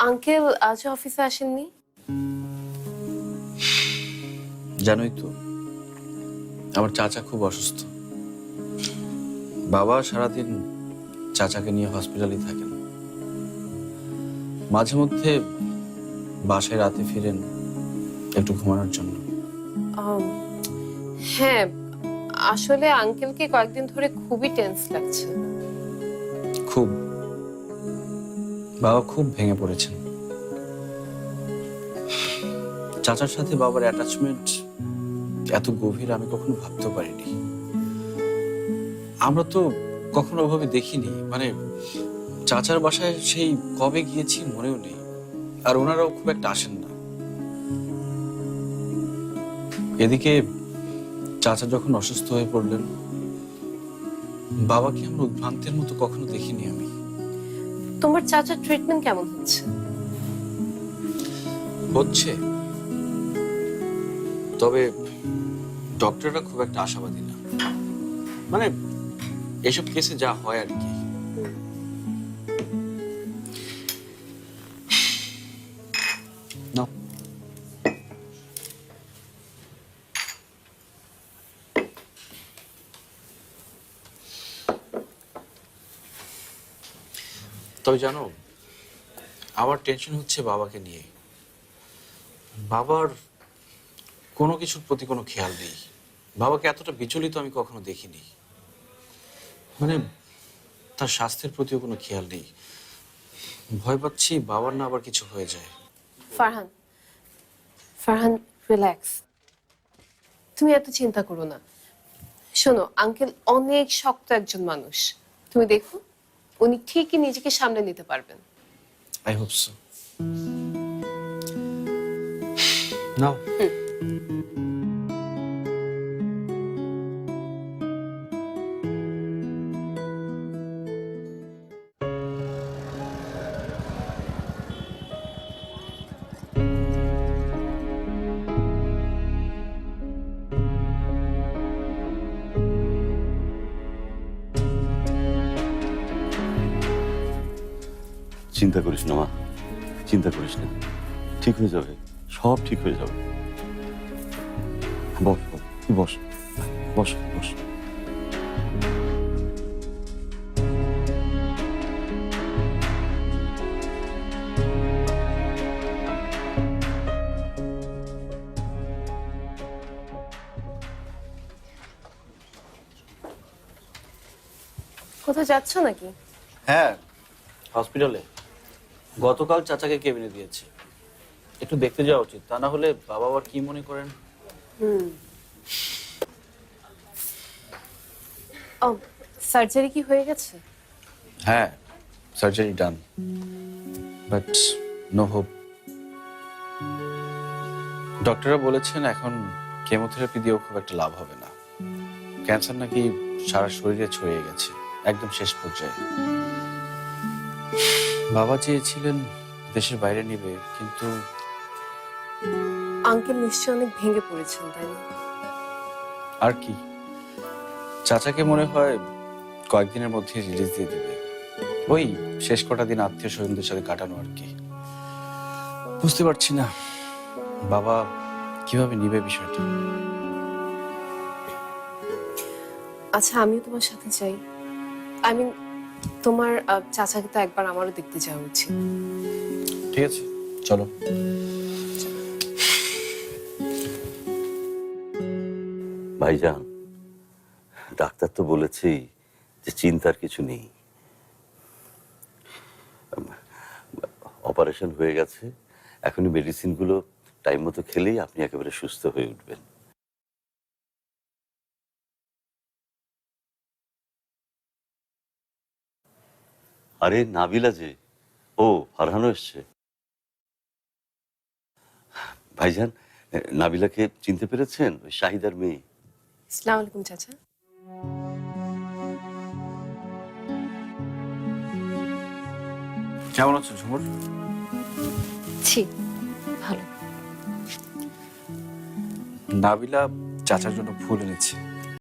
Uncle আজ অফিসে আসেননি? জানোই তো আমার চাচা খুব অসুস্থ। বাবা সারাদিন চাচাকে নিয়ে হসপিটালে থাকেন, মাঝে মধ্যে বাসায় রাতে ফিরেন একটু ঘুমানোর জন্য। আম, হ্যাঁ, আসলে আঙ্কেলকে কয়েকদিন ধরে খুবই টেন্স লাগছে। খুব, বাবা খুব ভেঙে পড়েছেন। চাচার সাথে বাবার অ্যাটাচমেন্ট এত গভীর আমি কখনো ভাবতে পারিনি। আমরা তো কখনো ওভাবে দেখিনি, মানে চাচার বাসায় সেই কবে গিয়েছি মনেও নেই, আর ওনারাও খুব একটা আসেন না। এদিকে চাচা যখন অসুস্থ হয়ে পড়লেন, বাবাকে আমরা উদ্ভ্রান্তের মতো কখনো দেখিনি আমি। তোমার চাচার ট্রিটমেন্ট কেমন হচ্ছে? হচ্ছে, তবে ডক্টররা খুব একটা আশাবাদী না, মানে এসব কেসে যা হয় আর কি। নাও। তবে জানো, আমার টেনশন হচ্ছে বাবাকে নিয়ে। বাবার কোনো কিছুর প্রতি কোনো খেয়াল নেই। বাবাকে এতটা বিচলিত আমি কখনো দেখিনি, মানে তার স্বাস্থ্যের প্রতিও কোনো খেয়াল নেই। ভয় পাচ্ছি বাবার না আবার কিছু হয়ে যায়। ফারহান, ফারহান, রিল্যাক্স। তুমি এত চিন্তা করো না। শোনো, আঙ্কেল অনেক শক্ত একজন মানুষ। তুমি দেখো, উনি ঠিকই নিজেকে সামলে নিতে পারবেন। I hope so. নাও। চিন্তা করিস না মা, চিন্তা করিস না, ঠিক হয়ে যাবে, সব ঠিক হয়ে যাবে। বস বস বস বস। কোথাও যাচ্ছ নাকি? হ্যাঁ, হসপিটালে গতকাল চাচাকে কেবিনে দিয়েছে, একটু দেখতে যাওয়া উচিত, তা না হলে বাবা আবার কি মনে করেন। ও, সার্জারি কি হয়ে গেছে? হ্যাঁ, surgery done, but no hope. ডক্টররা বলেছেন এখন কেমোথেরাপি দিয়েও খুব একটা লাভ হবে না। ক্যান্সার নাকি সারা শরীরে ছড়িয়ে গেছে, একদম শেষ পর্যায়ে। বাবা চেয়েছিলেন দেশের বাইরে নিবে, কিন্তু আঙ্কেল নিশ্চয়ই অনেক ভেঙে পড়েছেন, তাই না? আর কি, চাচাকে মনে হয় কয়েকদিনের মধ্যে রিলিজ দিয়ে দেবে। ওই শেষ কটা দিন আত্মীয় স্বজনদের সাথে কাটানো আর কি। বুঝতে পারছি না বাবা কিভাবে নিবে বিষয়টা। আচ্ছা, আমিও তোমার সাথে চাই। আই মিন, তোমার চাচাকে তো একবার আমারও দেখতে যাওয়া উচিত। ঠিক আছে, চলো। ভাইজান, ডাক্তার তো বলেছেই যে চিন্তার কিছু নেই, অপারেশন হয়ে গেছে, এখনই মেডিসিনগুলো টাইম মতো খেলেই আপনি একেবারে সুস্থ হয়ে উঠবেন। আরে নাবিলা যে, ও ফারহানও এসছে। ভাইজান, নাবিলাকে চিনতে পেরেছেন? ওই শাহিদার মেয়ে। আসসালামু আলাইকুম চাচা। কেমন আছো ঝুমুর? ছি, ভালো। নাবিলা চাচার জন্য ফুল এনেছে।